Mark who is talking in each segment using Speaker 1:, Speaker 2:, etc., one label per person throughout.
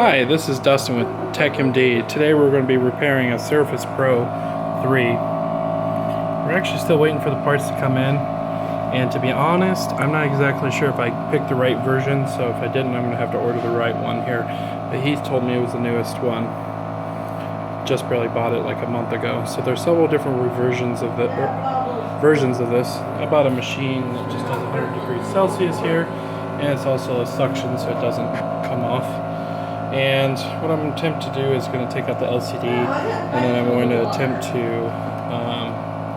Speaker 1: Hi, this is Dustin with TWPD. Today we're going to be repairing a Surface Pro 3. We're actually still waiting for the parts to come in, and to be honest, I'm not exactly sure if I picked the right version, so if I didn't, I'm going to have to order the right one here. But he told me it was the newest one. Just barely bought it like a month ago, so there's several different versions of this. I bought a machine that just does 100 degrees Celsius here, and it's also a suction so it doesn't come off. And what I'm going to attempt to do is going to take out the LCD, and then I'm going to attempt to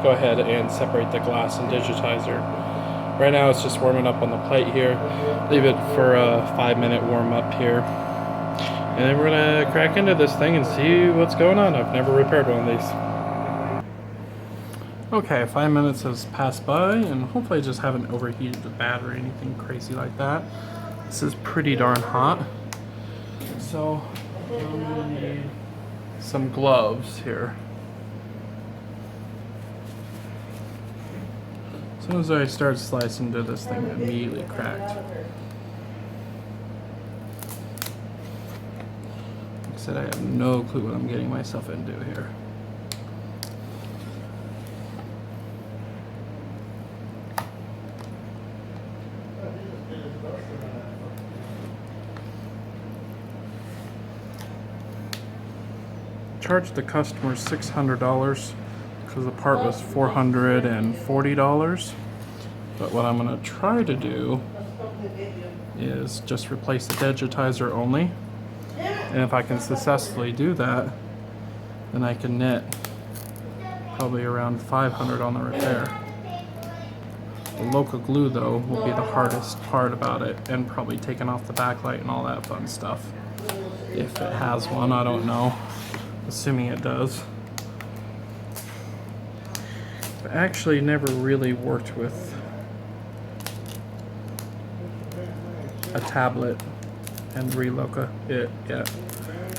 Speaker 1: go ahead and separate the glass and digitizer. Right now it's just warming up on the plate here. Leave it for a 5-minute warm up here. And then we're going to crack into this thing and see what's going on. I've never repaired one of these. Okay, 5 minutes has passed by, and hopefully I just haven't overheated the battery or anything crazy like that. This is pretty darn hot. So I'm going to need some gloves here. As soon as I start slicing into this thing, it immediately cracked. Like I said, I have no clue what I'm getting myself into here. Charged the customer $600 because the part was $440. But what I'm going to try to do is just replace the digitizer only. And if I can successfully do that, then I can net probably around $500 on the repair. The local glue though will be the hardest part about it, and probably taking off the backlight and all that fun stuff. If it has one, I don't know. Assuming it does. I actually never really worked with a tablet and reloca it yet.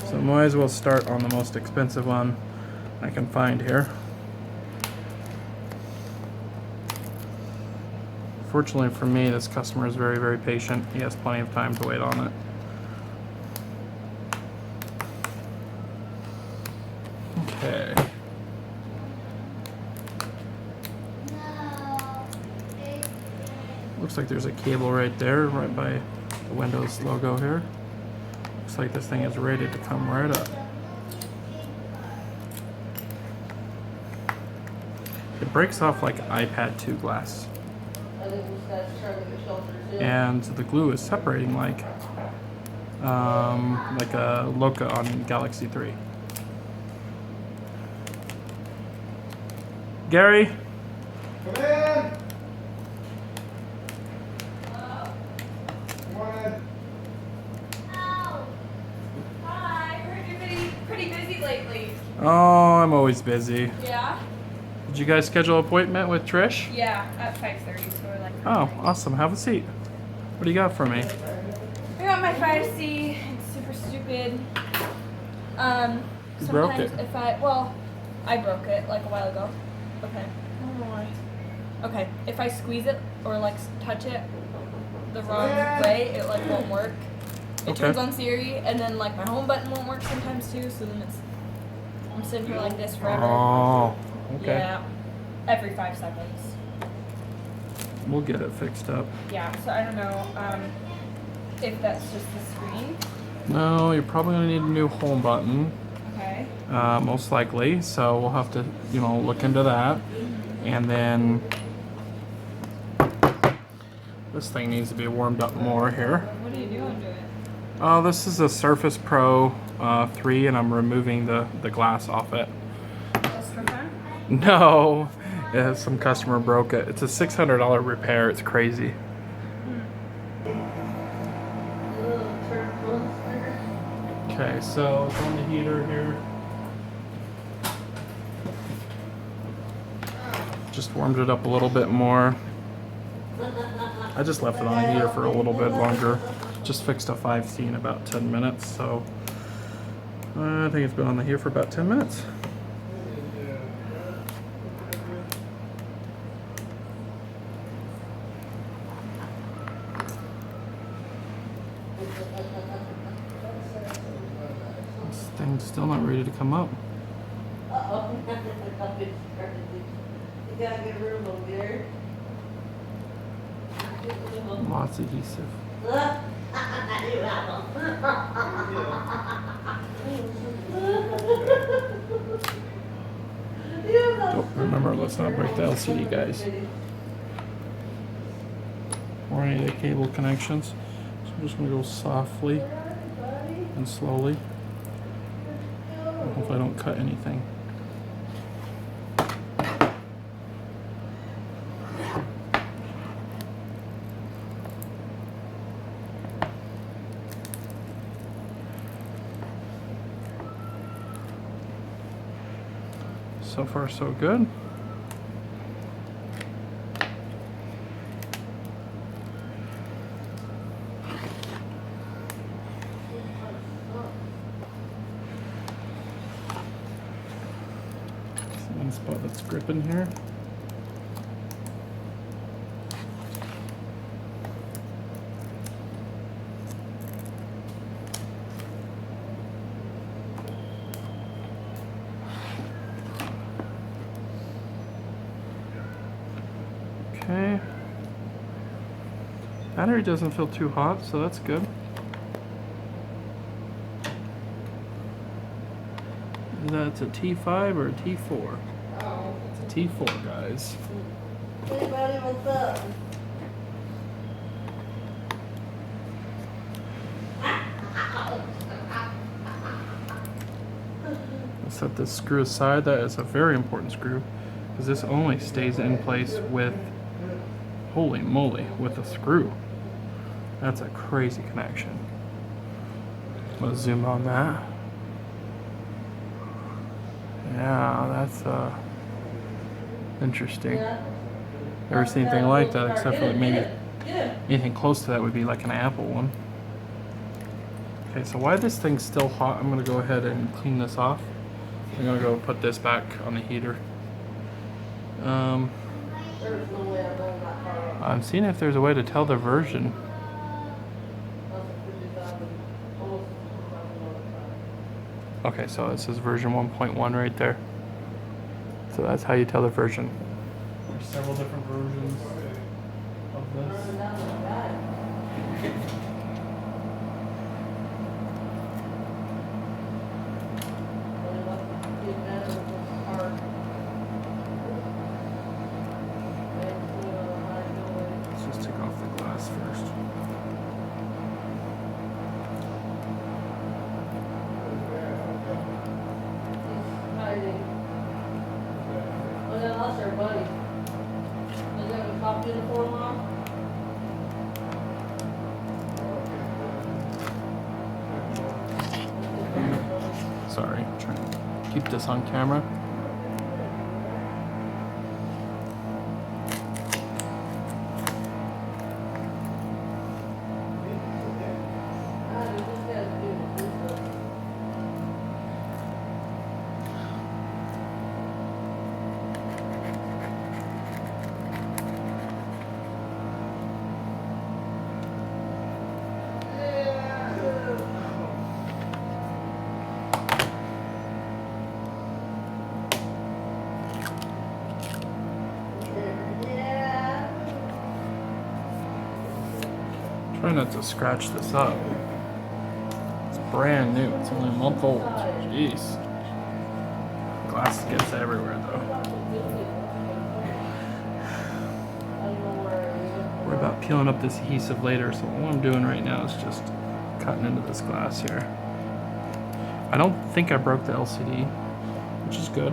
Speaker 1: So I might as well start on the most expensive one I can find here. Fortunately for me, this customer is very, very patient. He has plenty of time to wait on it. Okay. Looks like there's a cable right there, right by the Windows logo here. Looks like this thing is ready to come right up. It breaks off like iPad 2 glass. And the glue is separating like a Loca on Galaxy 3. Gary?
Speaker 2: Come in! Hello? Come on in.
Speaker 3: Oh, hi. I heard you're pretty busy lately.
Speaker 1: Oh, I'm always busy.
Speaker 3: Yeah?
Speaker 1: Did you guys schedule an appointment with Trish?
Speaker 3: Yeah, at 5:30, so we're like...
Speaker 1: Oh, awesome. Have a seat. What do you got for me?
Speaker 3: I got my 5C. It's super stupid.
Speaker 1: You broke it.
Speaker 3: I broke it like a while ago. Okay. I don't know why. Okay, if I squeeze it or like touch it the wrong way, it like won't work. It turns on Siri, and then like my home button won't work sometimes too. So then I'm sitting here like this forever.
Speaker 1: Oh, okay.
Speaker 3: Yeah, every 5 seconds.
Speaker 1: We'll get it fixed up.
Speaker 3: Yeah, so I don't know if that's just the screen.
Speaker 1: No, you're probably gonna need a new home button.
Speaker 3: Okay.
Speaker 1: Most likely. So we'll have to, look into that. And then this thing needs to be warmed up more here.
Speaker 3: What are you doing to it?
Speaker 1: This is a Surface Pro 3, and I'm removing the glass off it.
Speaker 3: Just for fun?
Speaker 1: No, some customer broke it. It's a $600 repair. It's crazy. Okay, so it's on the heater here. Just warmed it up a little bit more. I just left it on the heater for a little bit longer. Just fixed a 5C in about 10 minutes, so I think it's been on the heater for about 10 minutes. thing's still not ready to come up.
Speaker 4: Uh-oh. You gotta get room over there.
Speaker 1: Lots of adhesive. Oh, remember, let's not break the LCD, guys. Or any of the cable connections. So I'm just gonna go softly and slowly. Hopefully I don't cut anything. So far, so good. One spot that's gripping here. Okay. Battery doesn't feel too hot, so that's good. Is that a T5 or a T4?
Speaker 4: Oh.
Speaker 1: It's a T4, guys.
Speaker 4: Hey buddy, what's up?
Speaker 1: Let's set this screw aside. That is a very important screw because this only stays in place with, holy moly, with a screw. That's a crazy connection. I'm gonna zoom on that. Yeah, that's interesting. Never seen anything like that except for like maybe anything close to that would be like an Apple one. Okay, so while this thing's still hot, I'm gonna go ahead and clean this off. I'm gonna go put this back on the heater.
Speaker 4: There's no way I'm going that far up.
Speaker 1: I'm seeing if there's a way to tell the version.
Speaker 4: That's a 50,000, almost 50,000
Speaker 1: Okay, so it says version 1.1 right there. So that's how you tell the version. There's several different versions of this.
Speaker 4: Running down the guy. Really lucky to get better with this car.
Speaker 1: Let's just take off the glass first.
Speaker 4: Hiding. Oh, yeah, that's our buddy. Does he have a cop uniform on?
Speaker 1: Sorry, I'm trying to keep this on camera.
Speaker 4: Ah, dude, this guy's doing this. Yeah.
Speaker 1: Try not to scratch this up. It's brand new. It's only a month old. Jeez. Glass gets everywhere though. Worry about peeling up this adhesive later, so all I'm doing right now is just cutting into this glass here. I don't think I broke the LCD, which is good.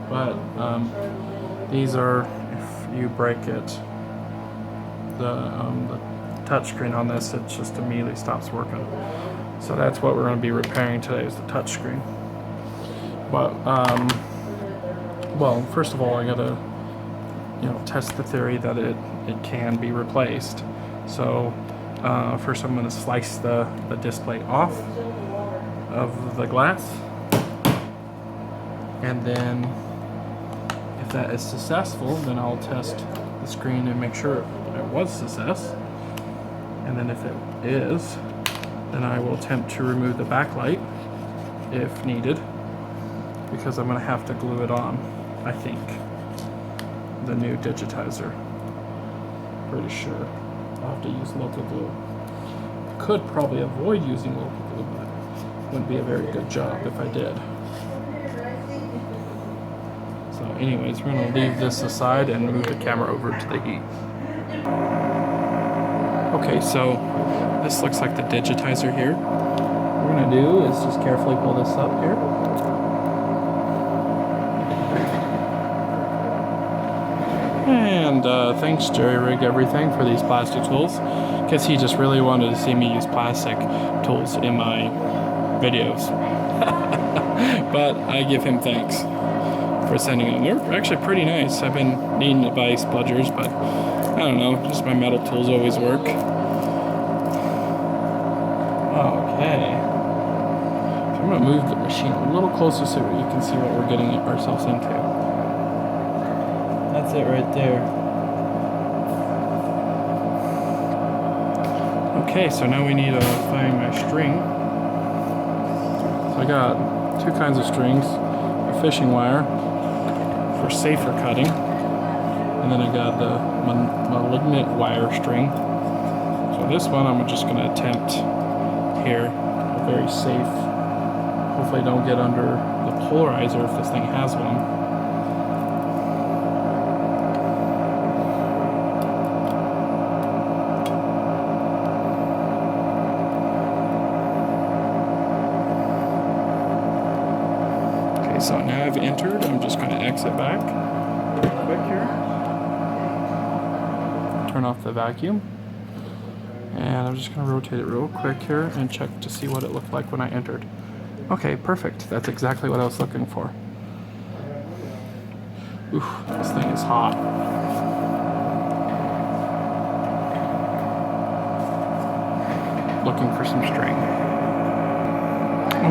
Speaker 1: But these are, if you break it, the touchscreen on this, it just immediately stops working. So that's what we're going to be repairing today, is the touchscreen. But well, first of all, I gotta test the theory that it can be replaced. So first I'm going to slice the display off of the glass, and then if that is successful, then I'll test the screen and make sure it was success. And then if it is, then I will attempt to remove the backlight if needed, because I'm going to have to glue it on, I think. The new Digitizer. Pretty sure. I'll have to use local glue. Could probably avoid using local glue, but it wouldn't be a very good job if I did. So anyways, we're going to leave this aside and move the camera over to the heat. Okay, so this looks like the Digitizer here. What we're going to do is just carefully pull this up here. And thanks Jerry Rig Everything for these plastic tools, because he just really wanted to see me use plastic tools in my videos. But I give him thanks for sending them. They're actually pretty nice. I've been needing to buy spludgers, but I don't know, just my metal tools always work. Okay. So I'm going to move the machine a little closer so you can see what we're getting ourselves into. That's it right there. Okay, so now we need to find my string. So I got two kinds of strings. A fishing wire for safer cutting. And then I got the malignant wire string. So this one I'm just going to attempt here. Very safe. Hopefully I don't get under the polarizer if this thing has one. So now I've entered, I'm just going to exit back quick here. Turn off the vacuum. And I'm just going to rotate it real quick here and check to see what it looked like when I entered. Okay, perfect. That's exactly what I was looking for. Oof, this thing is hot. Looking for some string.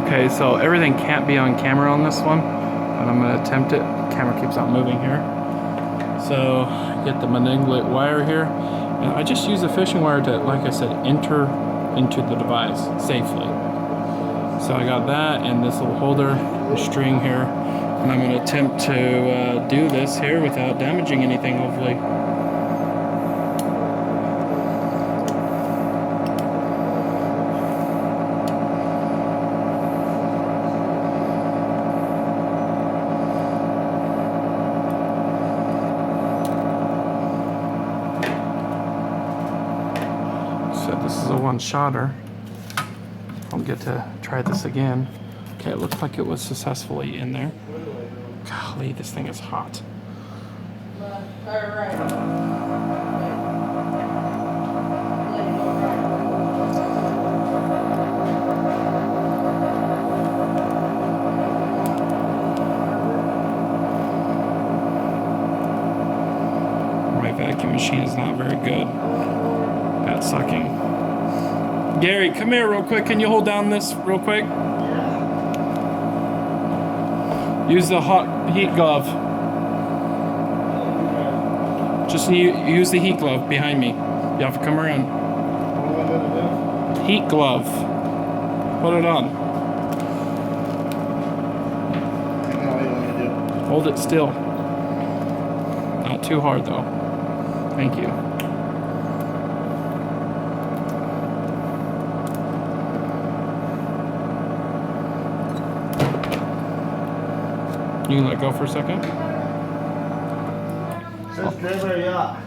Speaker 1: Okay, so everything can't be on camera on this one, but I'm going to attempt it. The camera keeps on moving here. So, get the malignant wire here. And I just use a fishing wire to, like I said, enter into the device safely. So I got that and this little holder, the string here. And I'm going to attempt to do this here without damaging anything, hopefully. This is a one-shotter. I'll get to try this again. Okay, it looks like it was successfully in there. Golly, this thing is hot. My vacuum machine is not very good at sucking. Gary, come here real quick. Can you hold down this real quick? Use the hot heat glove. Just use the heat glove behind me. You have to come around. Heat glove. Put it on. Hold it still. Not too hard though. Thank you. You can let go for a second.
Speaker 2: Says Cranberry Yacht.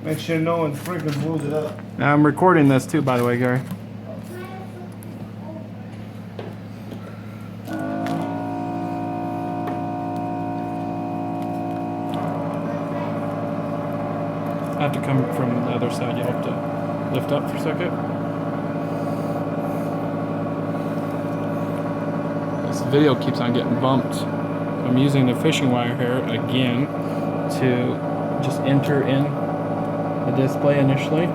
Speaker 2: Make sure no one freaking blows it up.
Speaker 1: Now I'm recording this too, by the way, Gary. I have to come from the other side. You have to lift up for a second. This video keeps on getting bumped. I'm using the fishing wire here again to just enter in the display initially.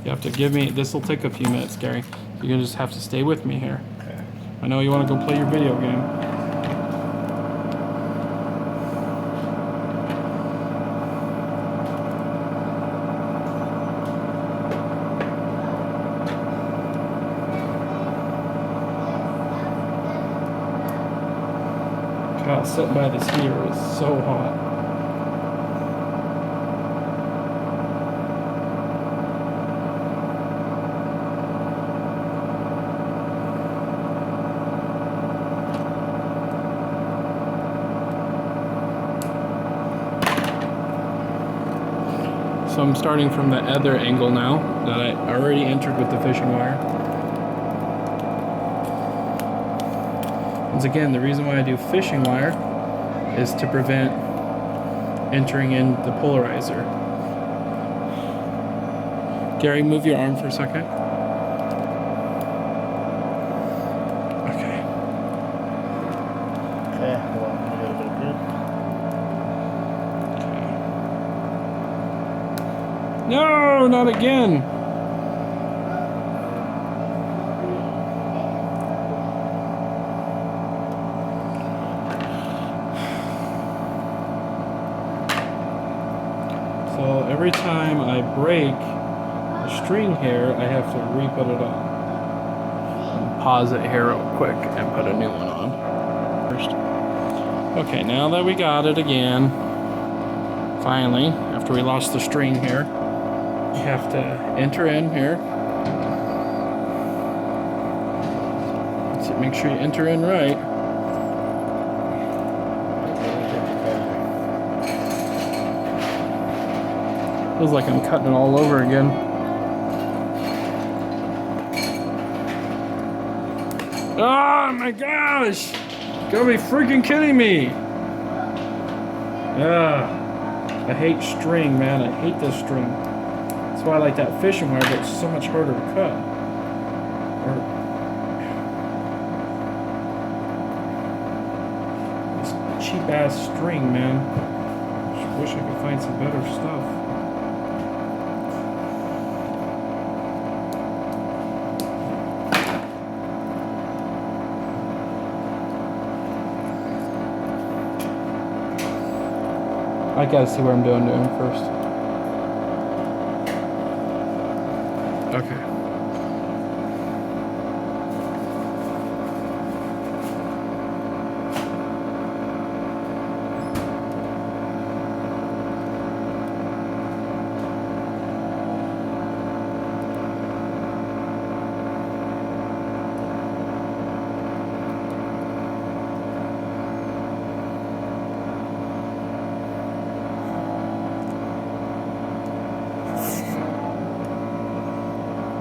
Speaker 1: You have to give me, this will take a few minutes, Gary. You're gonna just have to stay with me here.
Speaker 2: Okay.
Speaker 1: I know you want to go play your video game. God, sitting by this heater is so hot. So I'm starting from the other angle now that I already entered with the fishing wire. Once again, the reason why I do fishing wire is to prevent entering in the polarizer. Gary, move your arm for a second. Okay.
Speaker 2: Okay, well, a little bit good.
Speaker 1: No, not again. So every time I break the string here, I have to re-put it on. Pause it here real quick and put a new one on first. Okay, now that we got it again, finally, after we lost the string here, you have to enter in here. So make sure you enter in right. Feels like I'm cutting it all over again. Oh my gosh! Gotta be freaking kidding me! I hate string, man. I hate this string. That's why I like that fishing wire, but it's so much harder to cut. This cheap ass string, man. Just wish I could find some better stuff. I gotta see what I'm doing first. Okay.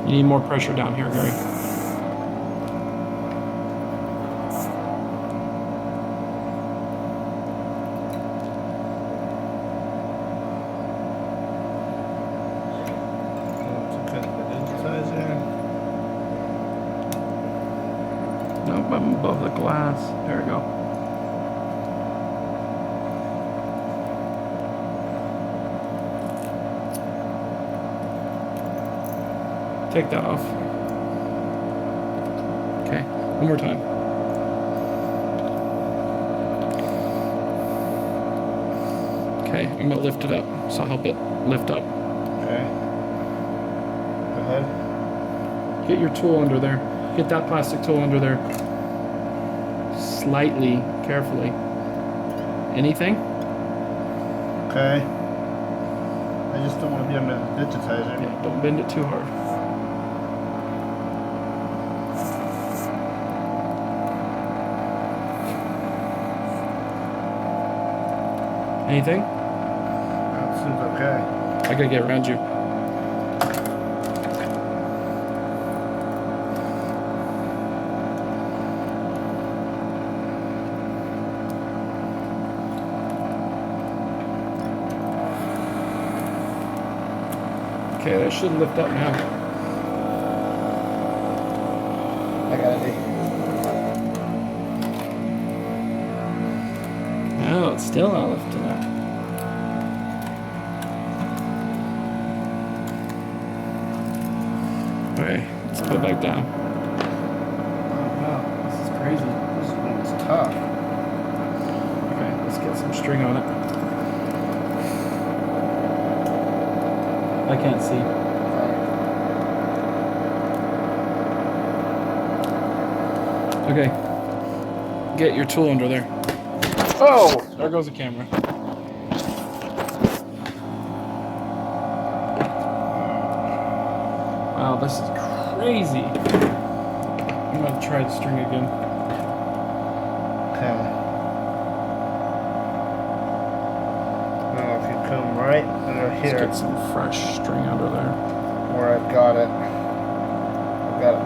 Speaker 1: You need more pressure down here, Gary.
Speaker 2: Cut the digitizer.
Speaker 1: Nope, I'm above the glass. There we go. Take that off. Okay, one more time. Okay, I'm gonna lift it up, so I'll help it lift up.
Speaker 2: Okay. Go ahead.
Speaker 1: Get your tool under there. Get that plastic tool under there. Slightly, carefully. Anything?
Speaker 2: Okay. I just don't want to be under the digitizer.
Speaker 1: Yeah, don't bend it too hard. Anything?
Speaker 2: That seems okay.
Speaker 1: I gotta get around you. Okay, that should lift up now.
Speaker 2: I got it.
Speaker 1: No, it's still not lifting up. Okay, let's put it back down. Oh, wow, this is crazy.
Speaker 2: This one's tough.
Speaker 1: Okay, let's get some string on it. I can't see. Okay, get your tool under there. Oh, there goes the camera. Wow, this is crazy. I'm gonna try the string again.
Speaker 2: Okay. Now if you come right under
Speaker 1: Let's
Speaker 2: here
Speaker 1: get some fresh string under there.
Speaker 2: where I've got it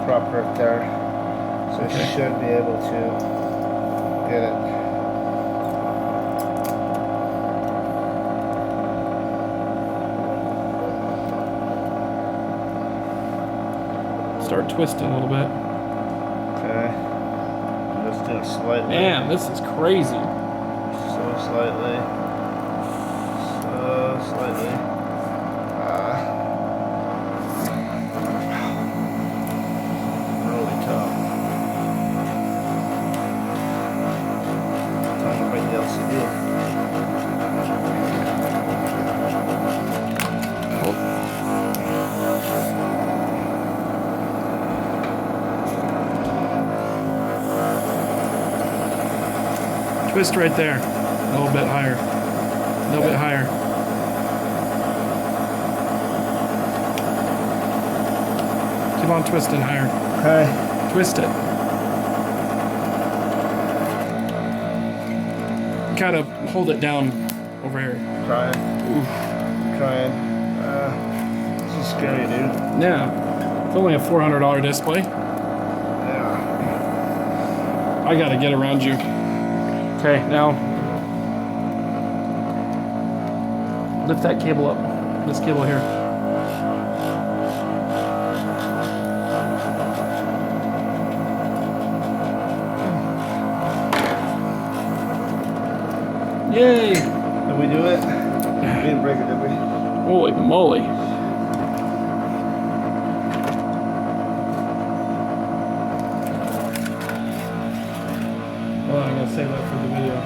Speaker 2: proper right there. So I
Speaker 1: Okay.
Speaker 2: should be able to get it.
Speaker 1: Start twisting a little bit.
Speaker 2: Okay. Let's do it slightly.
Speaker 1: Man, this is crazy.
Speaker 2: So slightly. So slightly. Really tough. Time to break the LCD.
Speaker 1: Twist right there. A little bit higher. A little bit higher. Keep on twisting higher.
Speaker 2: Okay.
Speaker 1: Twist it. Gotta hold it down over here.
Speaker 2: Trying.
Speaker 1: Oof.
Speaker 2: Trying. This is scary, dude.
Speaker 1: Yeah. It's only a $400 display.
Speaker 2: Yeah.
Speaker 1: I gotta get around you. Okay, now lift that cable up. This cable here. Yay!
Speaker 2: Did we do it? We didn't break it, did we?
Speaker 1: Holy moly. Well, I'm gonna save that for the video.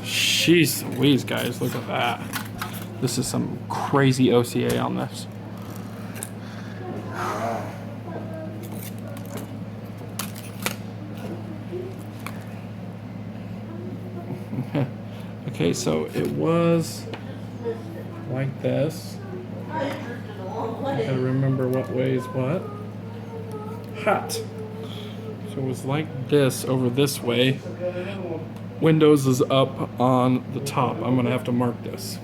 Speaker 1: Jeez Louise, guys, look at that. This is some crazy OCA on this. Okay, so it was like this. I gotta remember what way is what. Hot. So it was like this over this way. Windows is up on the top. I'm gonna have to mark this.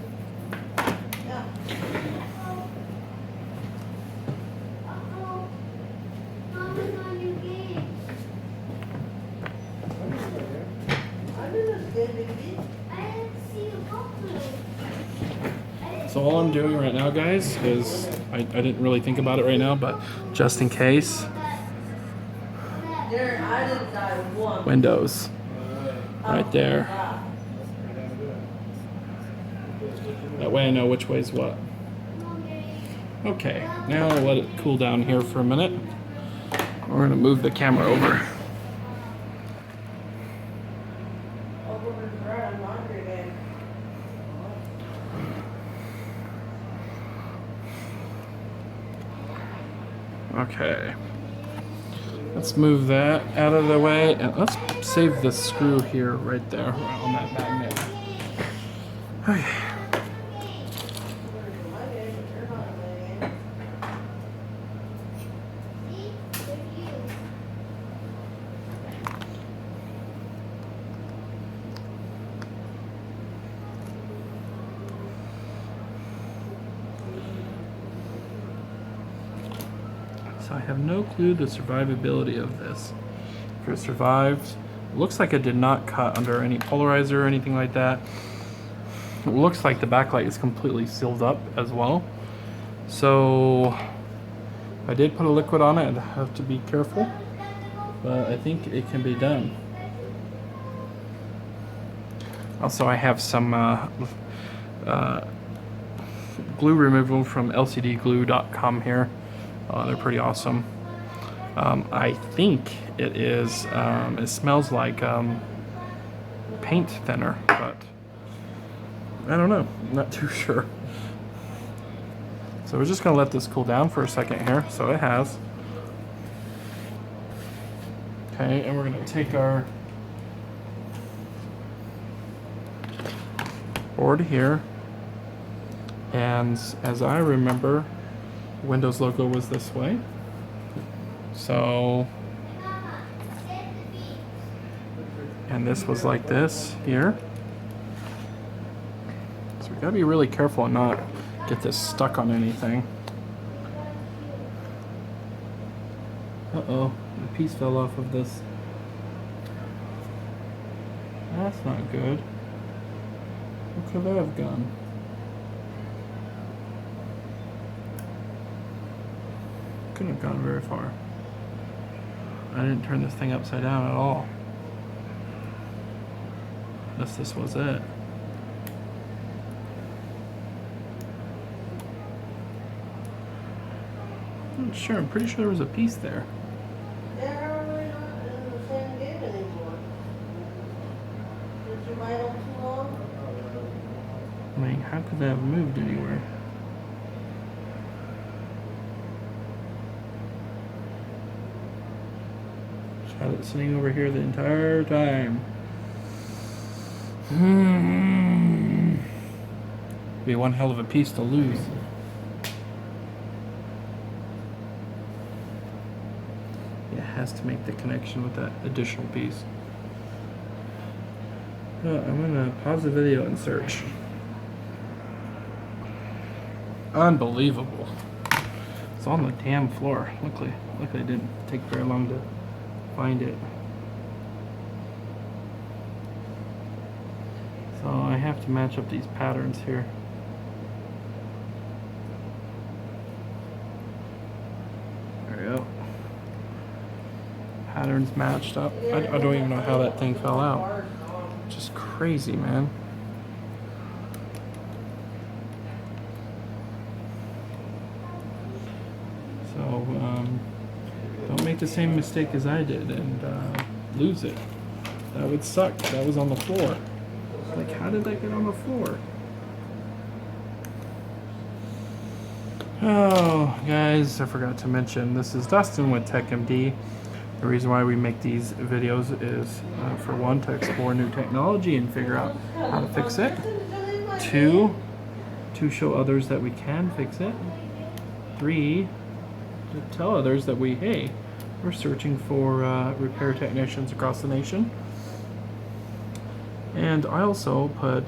Speaker 1: So all I'm doing right now, guys, is I didn't really think about it right now, but just in case, Windows right there. That way I know which way is what. Okay, now I'll let it cool down here for a minute. We're gonna move the camera over. Okay, let's move that out of the way and let's save the screw here right there on that magnet. Okay. So I have no clue the survivability of this. If it survived, it looks like it did not cut under any polarizer or anything like that. It looks like the backlight is completely sealed up as well. So if I did put a liquid on it, I'd have to be careful, but I think it can be done. Also, I have some glue removal from lcdglue.com here. They're pretty awesome. I think it is, it smells like paint thinner, but I don't know. I'm not too sure. So we're just gonna let this cool down for a second here. So it has. Okay, and we're gonna take our board here. And as I remember, Windows logo was this way. So, and this was like this here. So we gotta be really careful and not get this stuck on anything. Uh-oh, a piece fell off of this. That's not good. Where could that have gone? Couldn't have gone very far. I didn't turn this thing upside down at all. Unless this was it. I'm not sure. I'm pretty sure there was a piece there.
Speaker 4: They're really not in the same game anymore. Did you ride on too long?
Speaker 1: I mean, how could that have moved anywhere? Just had it sitting over here the entire time. Be one hell of a piece to lose. It has to make the connection with that additional piece. I'm gonna pause the video and search. Unbelievable. It's on the damn floor. Luckily it didn't take very long to find it. So I have to match up these patterns here. There we go. Patterns matched up. I don't even know how that thing fell out. Just crazy, man. So, don't make the same mistake as I did and lose it. That would suck. That was on the floor. Like, how did that get on the floor? Oh, guys, I forgot to mention, this is Dustin with TechMD. The reason why we make these videos is, for one, to explore new technology and figure out how to fix it. Two, to show others that we can fix it. Three, to tell others that we're searching for repair technicians across the nation. And I also put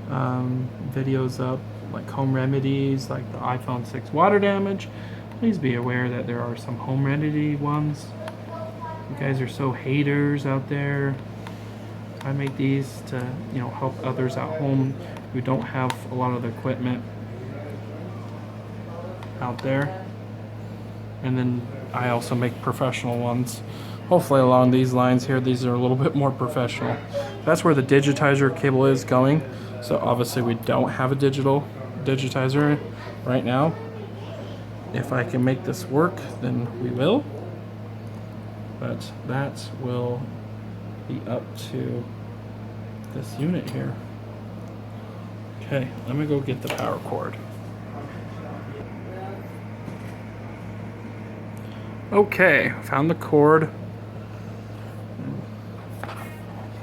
Speaker 1: videos up, like home remedies, like the iPhone 6 water damage. Please be aware that there are some home remedy ones. You guys are so haters out there. I make these to, help others at home who don't have a lot of the equipment out there. And then I also make professional ones. Hopefully along these lines here, these are a little bit more professional. That's where the digitizer cable is going. So obviously we don't have a digital digitizer right now. If I can make this work, then we will. But that will be up to this unit here. Okay, let me go get the power cord. Okay, found the cord.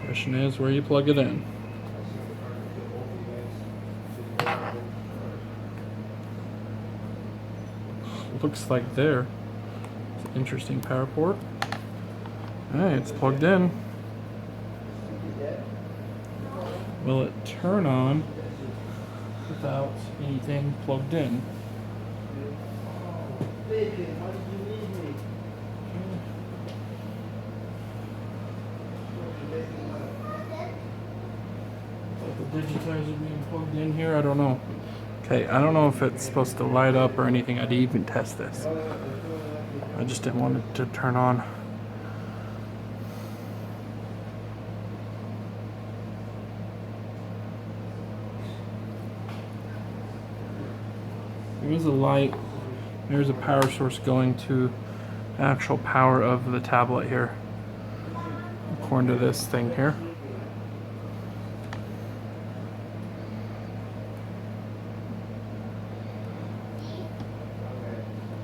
Speaker 1: Question is where you plug it in. Looks like there. It's an interesting power port. Alright, it's plugged in. Will it turn on without anything plugged in? The digitizer being plugged in here, I don't know. Okay, I don't know if it's supposed to light up or anything. I'd even test this. I just didn't want it to turn on. There's a light. There's a power source going to the actual power of the tablet here, according to this thing here.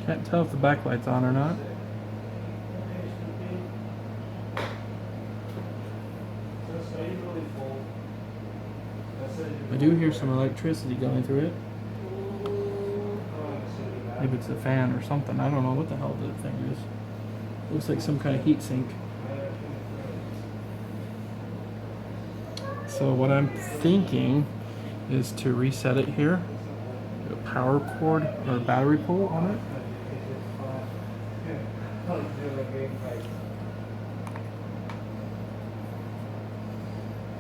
Speaker 1: Can't tell if the backlight's on or not. do hear some electricity going through it. Maybe it's a fan or something. I don't know what the hell that thing is. Looks like some kind of heat sink. So what I'm thinking is to reset it here. A power cord or a battery pull on it.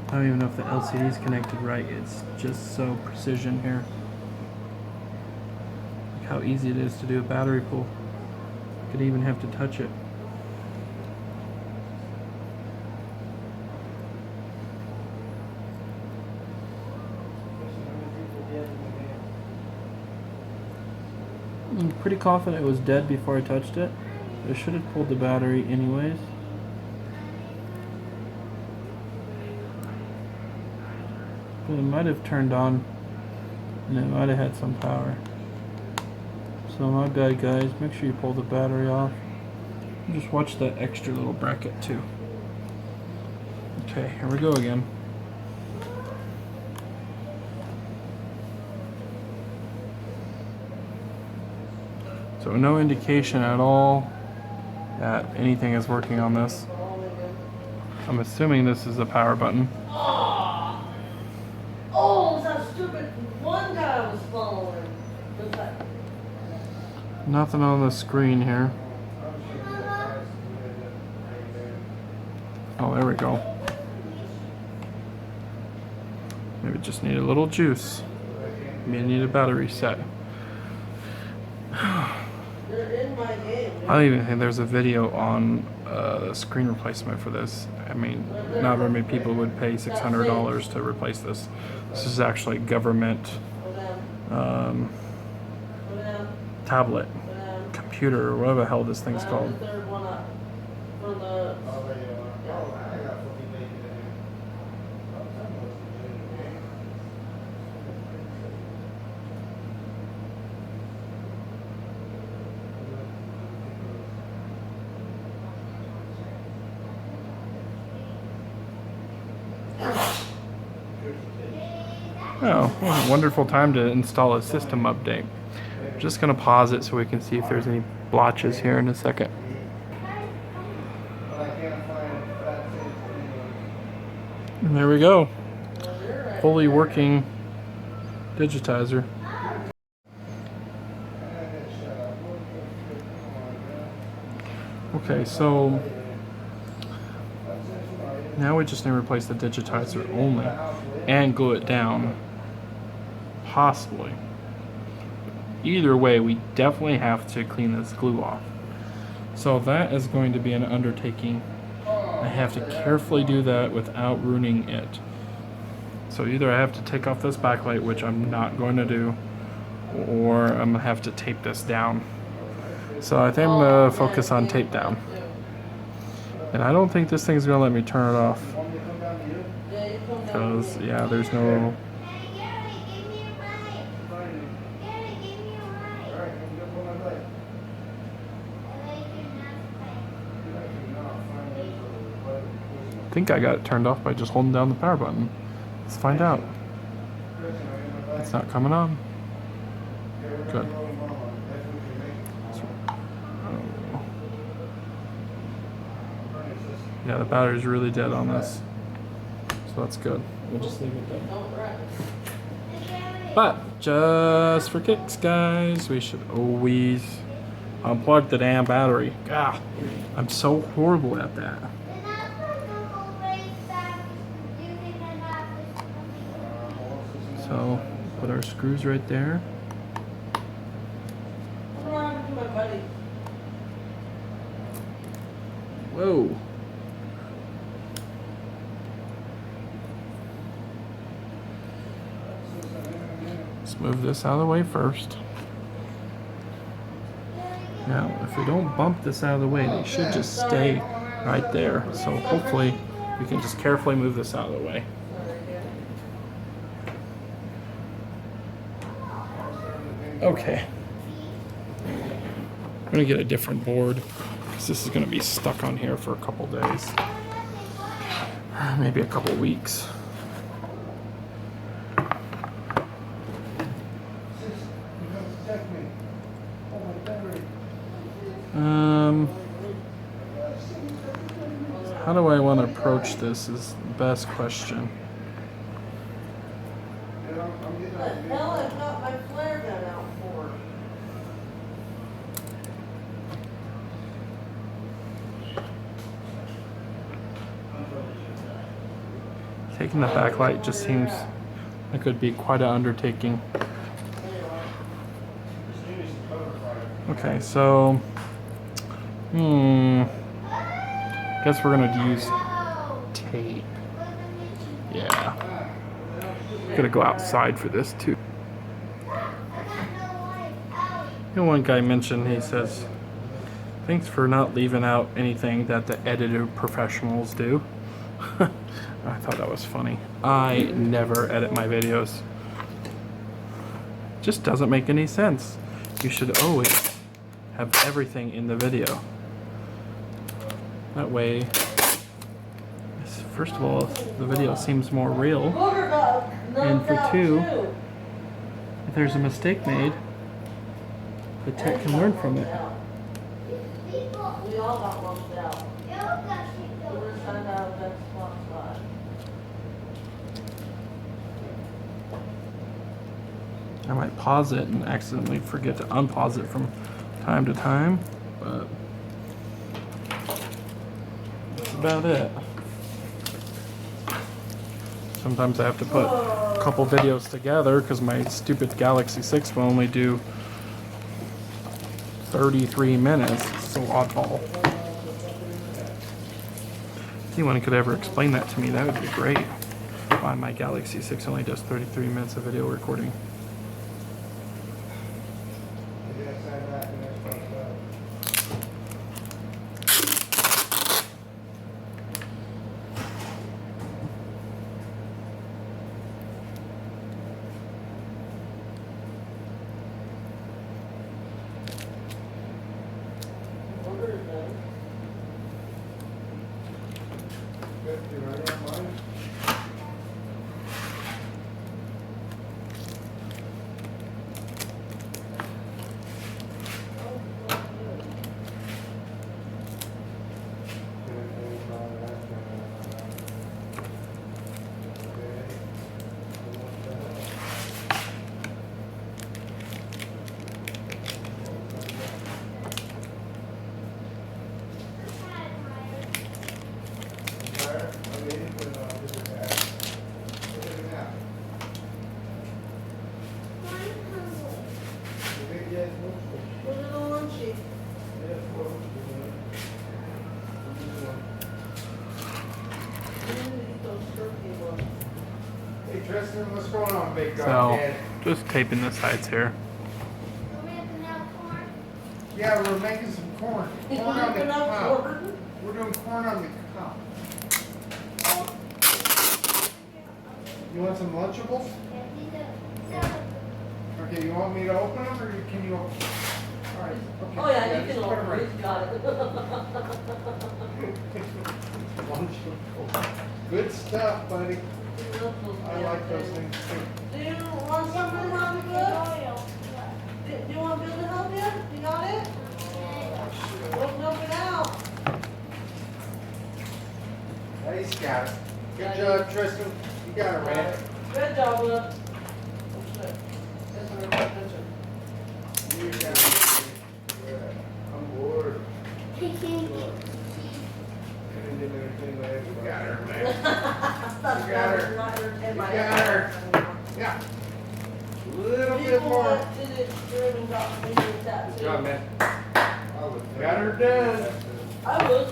Speaker 1: I don't even know if the LCD is connected right. It's just so precision here. Look how easy it is to do a battery pull. You could even have to touch it. I'm pretty confident it was dead before I touched it. I should have pulled the battery anyways. But it might have turned on and it might have had some power. So my bad guys, make sure you pull the battery off. And just watch that extra little bracket too. Okay, here we go again. So no indication at all that anything is working on this. I'm assuming this is the power button.
Speaker 4: Oh, it's that stupid one guy I was following.
Speaker 1: Nothing on the screen here. Oh, there we go. Maybe just need a little juice. Maybe need a battery set.
Speaker 4: They're in my game.
Speaker 1: I don't even think there's a video on the screen replacement for this. I mean, not very many people would pay $600 to replace this. This is actually government tablet, computer, or whatever the hell this thing's called.
Speaker 4: The third one up. For the...
Speaker 1: Oh, what a wonderful time to install a system update. I'm just going to pause it so we can see if there's any blotches here in a second. And there we go. Fully working Digitizer. Okay, so now we just need to replace the Digitizer only and glue it down. Possibly. Either way, we definitely have to clean this glue off. So that is going to be an undertaking. I have to carefully do that without ruining it. So either I have to take off this backlight, which I'm not going to do, or I'm going to have to tape this down. So I think I'm going to focus on tape down. And I don't think this thing's going to let me turn it off. Because, yeah, there's no... I think I got it turned off by just holding down the power button. Let's find out. It's not coming on. Good. Yeah, the battery's really dead on this. So that's good. We'll just leave it there. But just for kicks, guys, we should always unplug the damn battery. God, I'm so horrible at that. So put our screws right there. Whoa. Let's move this out of the way first. Now, if we don't bump this out of the way, they should just stay right there. So hopefully we can just carefully move this out of the way. Okay. I'm gonna get a different board because this is gonna be stuck on here for a couple days. Maybe a couple weeks. How do I want to approach this is the best question.
Speaker 4: What the hell I've got my flare gun out for?
Speaker 1: Taking the backlight just seems like it could be quite an undertaking. Okay, so guess we're gonna use tape. Yeah. Gotta go outside for this too. You know, one guy mentioned, he says, thanks for not leaving out anything that the editor professionals do. I thought that was funny. I never edit my videos. Just doesn't make any sense. You should always have everything in the video. That way, first of all, the video seems more real. And for two, if there's a mistake made, the tech can learn from it.
Speaker 4: We all got lumped out. We're trying to have that spot.
Speaker 1: I might pause it and accidentally forget to unpause it from time to time, but that's about it. Sometimes I have to put a couple videos together because my stupid Galaxy 6 will only do 33 minutes. It's so oddball. If anyone could ever explain that to me, that would be great. Why my Galaxy 6 only does 33 minutes of video recording.
Speaker 4: Put it on lunchie.
Speaker 2: Hey Tristan, what's going on, big
Speaker 1: So,
Speaker 2: dog?
Speaker 1: just taping the sides here.
Speaker 2: Yeah, we're making some corn.
Speaker 4: You
Speaker 2: Corn on the
Speaker 4: looking up
Speaker 2: cob.
Speaker 4: for?
Speaker 2: We're doing corn on the cob. You want some Lunchables? Okay, you want me to open them or can you open them? All right. Okay.
Speaker 4: Oh yeah, you
Speaker 2: just
Speaker 4: can
Speaker 2: put 'em
Speaker 4: open it.
Speaker 2: right.
Speaker 4: He's got it.
Speaker 2: Lunchables. Good stuff, buddy. I like those things too.
Speaker 4: Do you want something to help you good? Do you want Bill to help you? You got it? Open it out.
Speaker 2: Yeah, he's got it. Good job, Tristan. You got it, man.
Speaker 4: Good job, Will. Oh shit. That's what I'm attention.
Speaker 2: You got it. Good. I'm bored. You got her, man.
Speaker 4: That's
Speaker 2: got her.
Speaker 4: not your
Speaker 2: You got her. Yeah. A little bit more. Good job, man. Got her done.
Speaker 4: I would.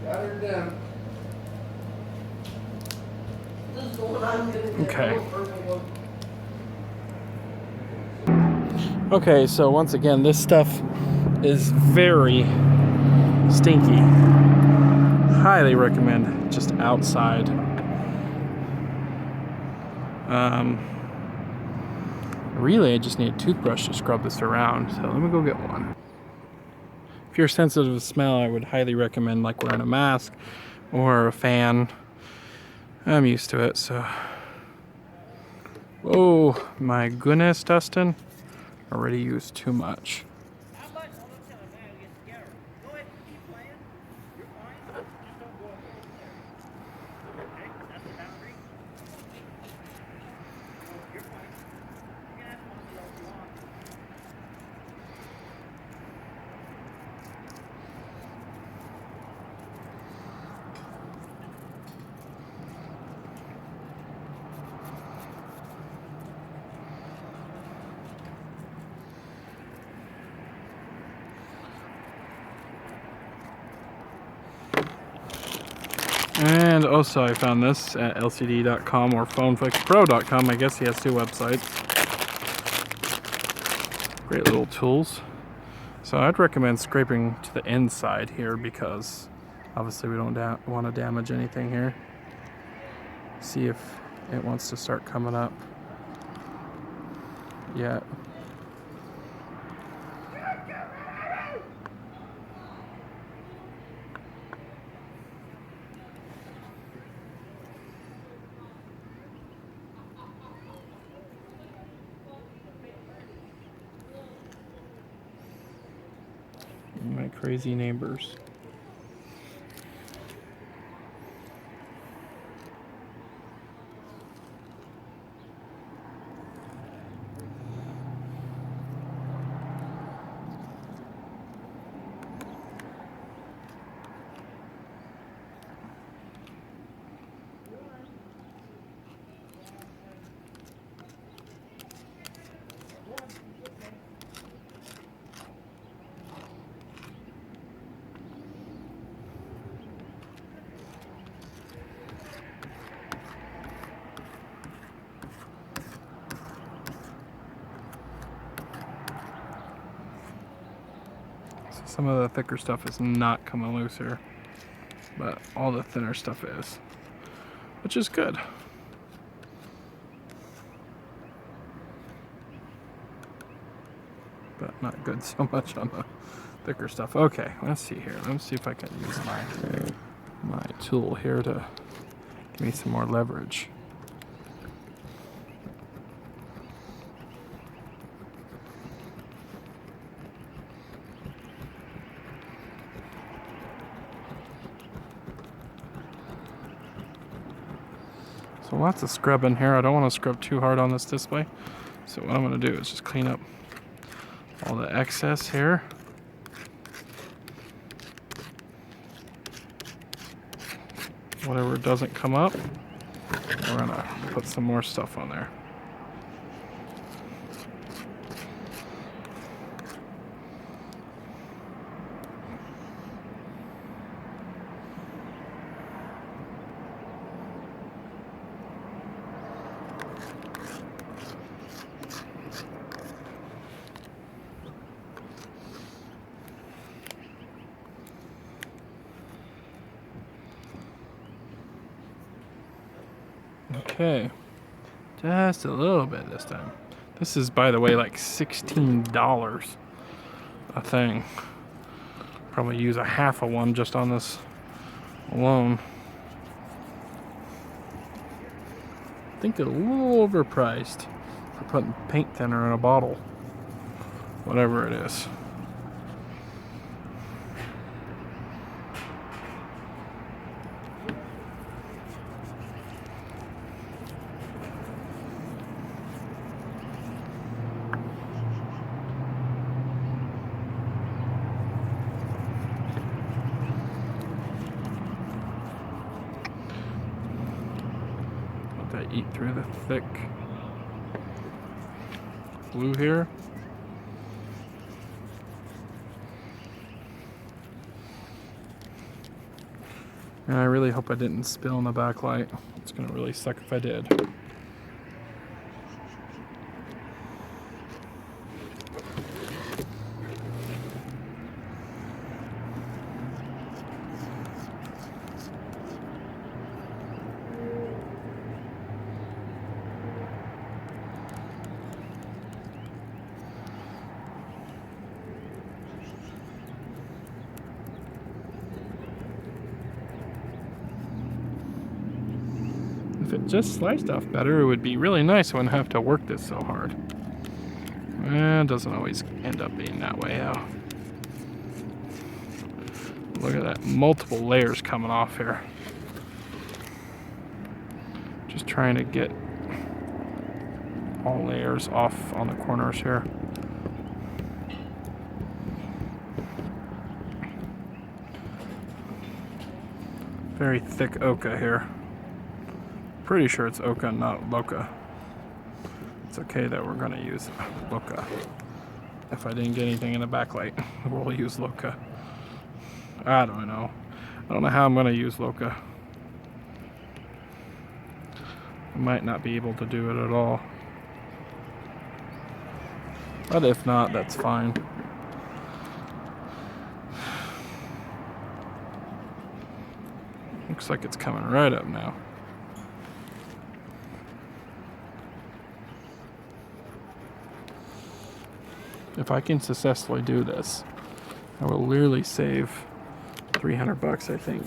Speaker 2: Got her done.
Speaker 4: This is the one I'm gonna get.
Speaker 1: Okay.
Speaker 4: The purple one.
Speaker 1: Okay, so once again, this stuff is very stinky. Highly recommend just outside. Really, I just need a toothbrush to scrub this around, so let me go get one. If you're sensitive to smell, I would highly recommend like wearing a mask or a fan. I'm used to it, so. Oh my goodness, Dustin. Already used too much. And also I found this at lcd.com or phonefixpro.com. I guess he has 2 websites. Great little tools. So I'd recommend scraping to the inside here because obviously we don't want to damage anything here. See if it wants to start coming up yet. My crazy neighbors. Some of the thicker stuff is not coming loose here, but all the thinner stuff is, which is good. But not good so much on the thicker stuff. Okay, let's see here. Let's see if I can use my tool here to give me some more leverage. So lots of scrubbing here. I don't want to scrub too hard on this display. So what I'm going to do is just clean up all the excess here. Whatever doesn't come up, we're going to put some more stuff on there. Okay, just a little bit this time. This is, by the way, like $16 a thing. Probably use a half of one just on this alone. I think they're a little overpriced for putting paint thinner in a bottle. Whatever it is. Let that eat through the thick glue here. And I really hope I didn't spill in the backlight. It's gonna really suck if I did. If it just sliced off better, it would be really nice. I wouldn't have to work this so hard. It doesn't always end up being that way, though. Look at that, multiple layers coming off here. Just trying to get all layers off on the corners here. Very thick ochre here. Pretty sure it's ochre, not loca. It's okay that we're gonna use loca. If I didn't get anything in the backlight, we'll use loca. I don't know. I don't know how I'm gonna use loca. I might not be able to do it at all. But if not, that's fine. Looks like it's coming right up now. If I can successfully do this, I will literally save 300 bucks, I think.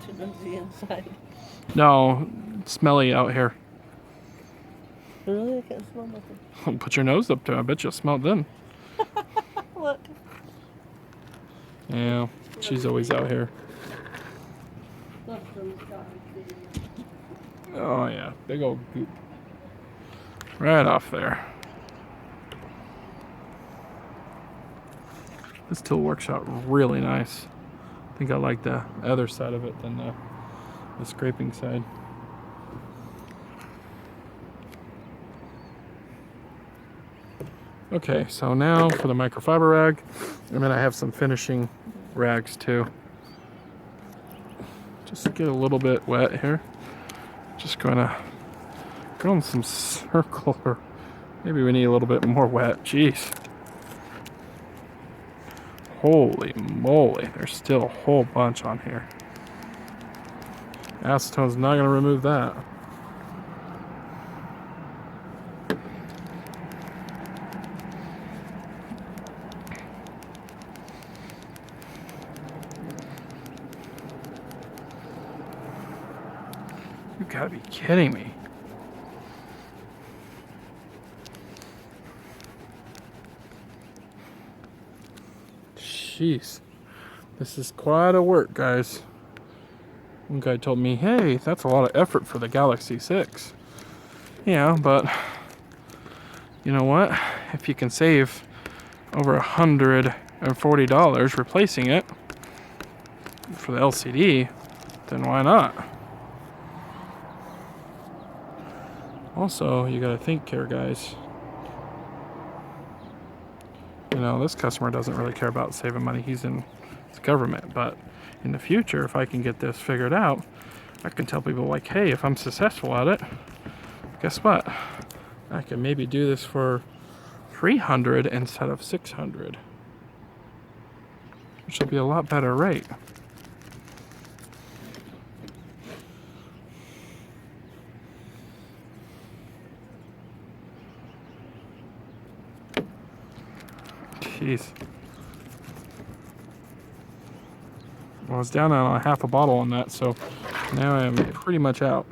Speaker 4: Too noisy inside.
Speaker 1: No, it's smelly out here.
Speaker 4: Really? I can't smell nothing.
Speaker 1: Put your nose up to it. I bet you'll smell it then.
Speaker 4: Look.
Speaker 1: Yeah, she's always out here. Oh yeah, big old goop. Right off there. This tool works out really nice. I think I like the other side of it than the scraping side. Okay, so now for the microfiber rag, and then I have some finishing rags too. Just get a little bit wet here. Just gonna go in some circle, or maybe we need a little bit more wet. Jeez. Holy moly, there's still a whole bunch on here. Acetone's not gonna remove that. You gotta be kidding me. Jeez. This is quite a work, guys. One guy told me, hey, that's a lot of effort for the Galaxy 6. Yeah, but you know what? If you can save over $140 replacing it for the LCD, then why not? Also, you gotta think here, guys. You know, this customer doesn't really care about saving money. He's in the government. But in the future, if I can get this figured out, I can tell people like, hey, if I'm successful at it, guess what? I can maybe do this for $300 instead of $600, which will be a lot better rate. Jeez. I was down on a half a bottle on that, so now I am pretty much out.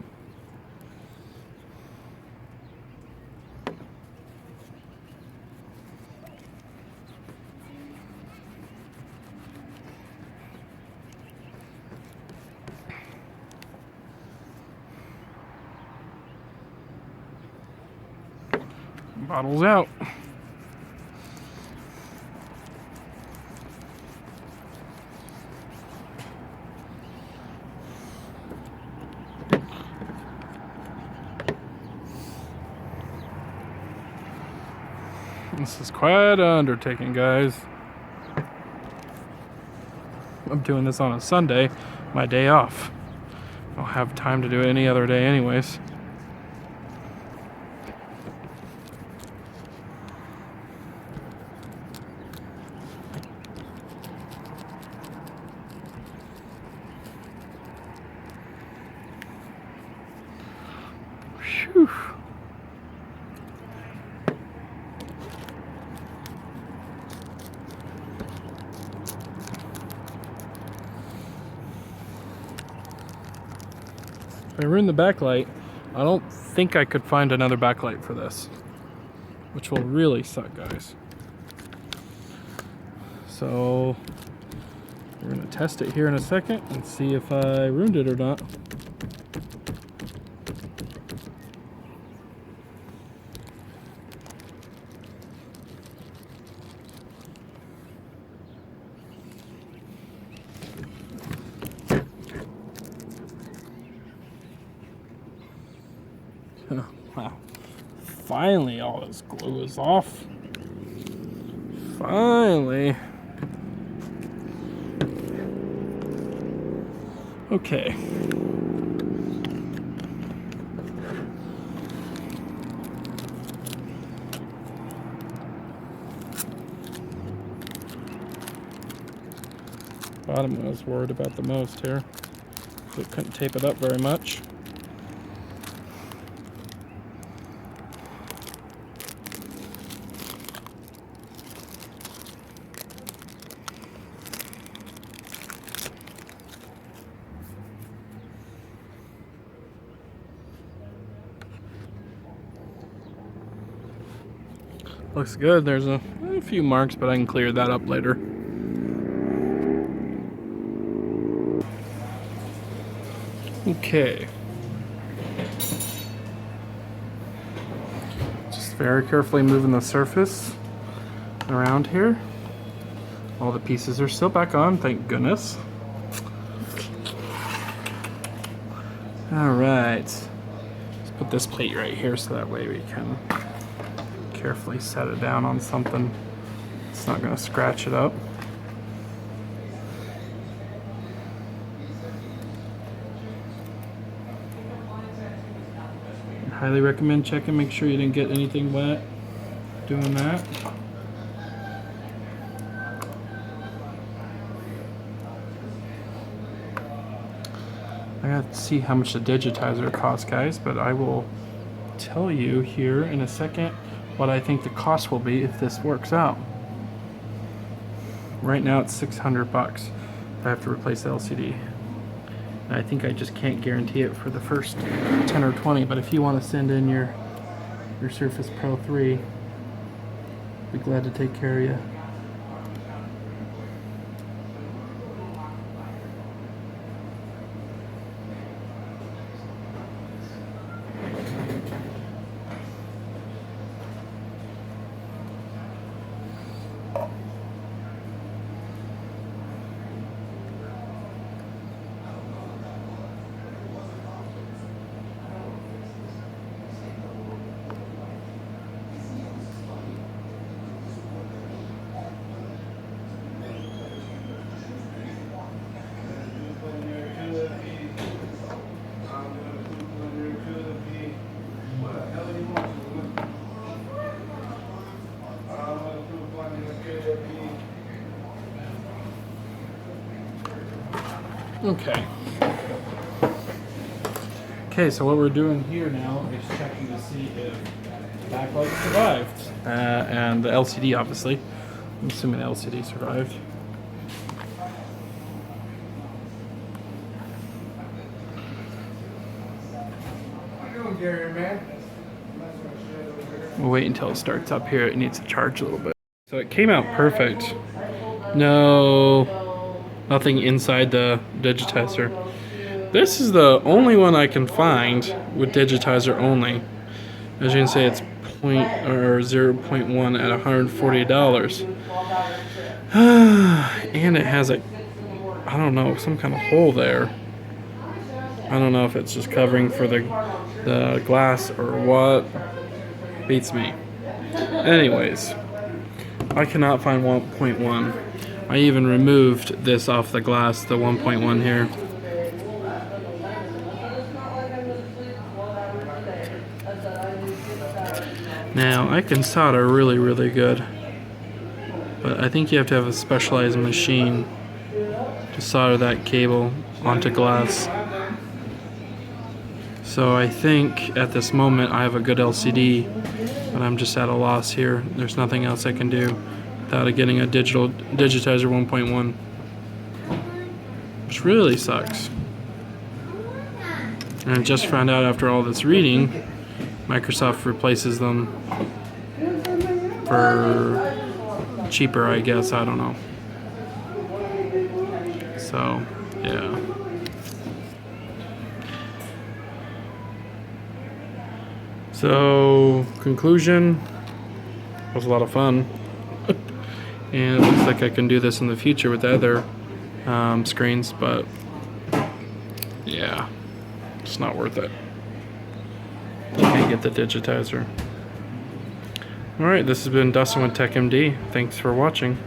Speaker 1: Bottle's out. This is quite an undertaking, guys. I'm doing this on a Sunday, my day off. I'll have time to do it any other day anyways. Phew. If I ruin the backlight, I don't think I could find another backlight for this, which will really suck, guys. So We're gonna test it here in a second and see if I ruined it or not. Wow. Finally, all this glue is off. Finally. Okay. Bottom I was worried about the most here. So it couldn't tape it up very much. Looks good. There's a few marks, but I can clear that up later. Okay. Just very carefully moving the surface around here. All the pieces are still back on, thank goodness. All right. Let's put this plate right here so that way we can carefully set it down on something. It's not going to scratch it up. Highly recommend checking, make sure you didn't get anything wet doing that. I got to see how much the digitizer costs, guys, but I will tell you here in a second what I think the cost will be if this works out. Right now it's $600 if I have to replace the LCD. And I think I just can't guarantee it for the first 10 or 20, but if you want to send in your Surface Pro 3, I'd be glad to take care of you. Okay. Okay, so what we're doing here now is checking to see if the backlight survived. And the LCD, obviously. I'm assuming the LCD survived.
Speaker 2: How you doing, Gary, man?
Speaker 1: We'll wait until it starts up here. It needs to charge a little bit. So it came out perfect. No, nothing inside the digitizer. This is the only one I can find with digitizer only. As you can see, it's 0.1 at $140. And it has a, I don't know, some kind of hole there. I don't know if it's just covering for the glass or what. Beats me. Anyways, I cannot find 1.1. I even removed this off the glass, the 1.1 here. Now, I can solder really, really good, but I think you have to have a specialized machine to solder that cable onto glass. So I think at this moment I have a good LCD, but I'm just at a loss here. There's nothing else I can do without getting a digitizer 1.1, which really sucks. And I just found out after all this reading, Microsoft replaces them for cheaper, I guess. I don't know. So, yeah. So, conclusion, it was a lot of fun. And it looks like I can do this in the future with the other screens, but yeah, it's not worth it. Can't get the digitizer. Alright, this has been Dustin with TechMD. Thanks for watching.